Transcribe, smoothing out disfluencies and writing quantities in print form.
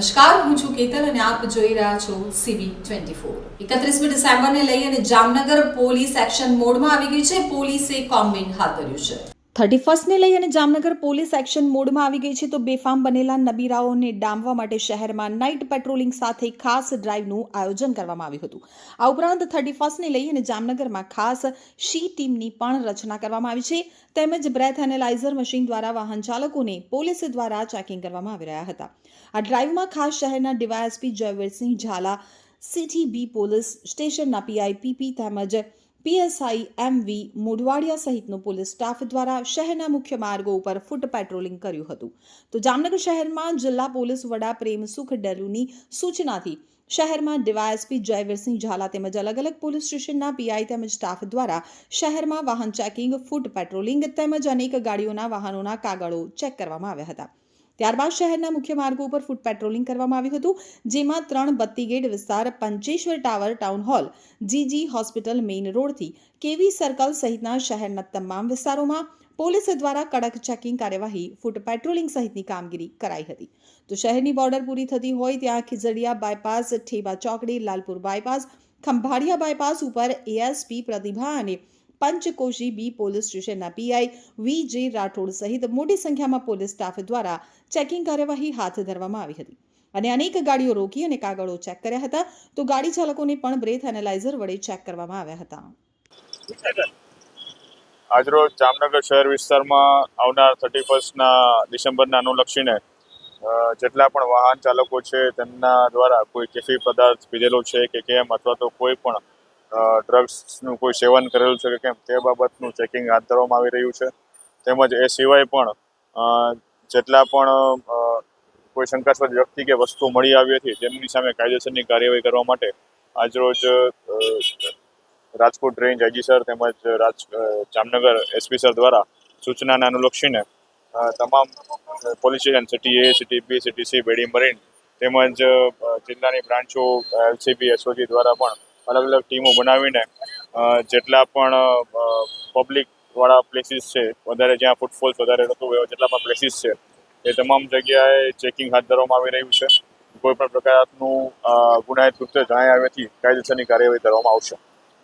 નમસ્કાર, હું છું કેતન અને આપ જોઈ રહ્યા છો CB24। 31મી ડિસેમ્બરને લઈ અને જામનગર પોલીસ એક્શન મોડમાં આવી ગઈ છે। પોલીસે કોમ્બિંગ હાથ ધર્યું છે। 31ને લઈ અને જામનગર પોલીસ એક્શન મોડમાં આવી ગઈ છે તો બેફામ બનેલા નબીરાઓને ડામવા માટે શહેરમાં નાઇટ પેટ્રોલિંગ સાથે ખાસ ડ્રાઈવનું આયોજન કરવામાં આવ્યું હતું। આ ઉપરાંત 31ને લઈ અને જામનગરમાં ખાસ શી ટીમની પણ રચના કરવામાં આવી છે તેમજ બ્રેથ એનાલાઇઝર મશીન દ્વારા વાહન ચાલકોને પોલીસ દ્વારા ચેકિંગ કરવામાં આવી રહ્યા હતા। આ ડ્રાઈવમાં ખાસ શહેરના DYSP Jayvirsinh Zala, city B police સ્ટેશનના પીઆઈ પીપી તેમજ પીએસઆઈ એમવી મોઢવાડિયા સહિતનો પોલીસ સ્ટાફ દ્વારા શહેરના મુખ્ય માર્ગો ઉપર ફૂટ પેટ્રોલિંગ કર્યું હતું। તો જામનગર શહેરમાં જિલ્લા પોલીસ વડા પ્રેમસુખ ડેલુની સૂચનાથી શહેરમાં ડીવાયએસપી જયવીરસિંહ ઝાલા તેમજ અલગ અલગ પોલીસ સ્ટેશનના પીઆઈ તેમજ સ્ટાફ દ્વારા શહેરમાં વાહન ચેકિંગ, ફૂટ પેટ્રોલિંગ તેમજ અનેક ગાડીઓના વાહનોના કાગળો ચેક કરવામાં આવ્યા હતા। ત્યારબાદ શહેરના મુખ્ય માર્ગો ઉપર ફૂટ પેટ્રોલિંગ કરવામાં આવ્યું હતું, જેમાં 3 બત્તી ગેટ વિસ્તાર, Pancheshwar tower, town hall, GG hospital main રોડથી કેવી સર્કલ સહિતના શહેરના તમામ વિસ્તારોમાં પોલીસ દ્વારા કડક ચેકિંગ કાર્યવાહી, ફૂટ પેટ્રોલિંગ સહિતની કામગીરી કરાઈ હતી। તો શહેરની બોર્ડર પૂરી થતી હોય ત્યાં ખીજડીયા બાયપાસ, ઠેબા ચોકડી, લાલપુર બાયપાસ, ખંભાળિયા બાયપાસ ઉપર એએસપી પ્રતિભા અને પંચકોશી બી પોલીસ સ્ટેશનના પીઆઈ વી.જે. રાઠોડ સહિત મોટી સંખ્યામાં પોલીસ સ્ટાફ દ્વારા ચેકિંગ કાર્યવાહી હાથ ધરવામાં આવી હતી અને અનેક ગાડીઓ રોકી અને કાગળો ચેક કર્યા હતા। તો ગાડી ચાલકોને પણ બ્રેથ એનાલાઇઝર વડે ચેક કરવામાં આવ્યા હતા। આજરોજ જામનગર શહેર વિસ્તારમાં આવનાર 31 ડિસેમ્બરને અનુલક્ષીને જેટલા પણ વાહન ચાલકો છે તેમના દ્વારા કોઈ કેફી પદાર્થ પીધેલો છે કે કેમ અથવા તો કોઈ પણ ડ્રગ્સનું કોઈ સેવન કરેલું છે કે કેમ તે બાબતનું ચેકિંગ હાથ ધરવામાં આવી રહ્યું છે। તેમજ એ સિવાય પણ જેટલા પણ કોઈ શંકાસ્પદ વ્યક્તિ કે વસ્તુ મળી આવી હતી તેમની સામે કાયદેસરની કાર્યવાહી કરવા માટે આજરોજ રાજકોટ રેન્જ આઈજી સર તેમજ જામનગર એસપી સર દ્વારા સૂચનાને અનુલક્ષીને તમામ પોલીસ સ્ટેશન સિટી એ, સિટી બી, સિટી સી, બેડી મરીન તેમજ જિલ્લાની બ્રાન્ચો એલસીબી, એસઓજી દ્વારા પણ અલગ અલગ ટીમો બનાવીને જેટલા પણ પબ્લિકવાળા પ્લેસીસ છે, વધારે જ્યાં ફૂટફોલ્સ વધારે થતું હોય જેટલા પણ પ્લેસીસ છે એ તમામ જગ્યાએ ચેકિંગ હાથ ધરવામાં આવી રહ્યું છે। કોઈ પણ પ્રકારનું ગુનાહિત કૃત્ય જણાય આવ્યાથી કાયદેસરની કાર્યવાહી કરવામાં આવશે।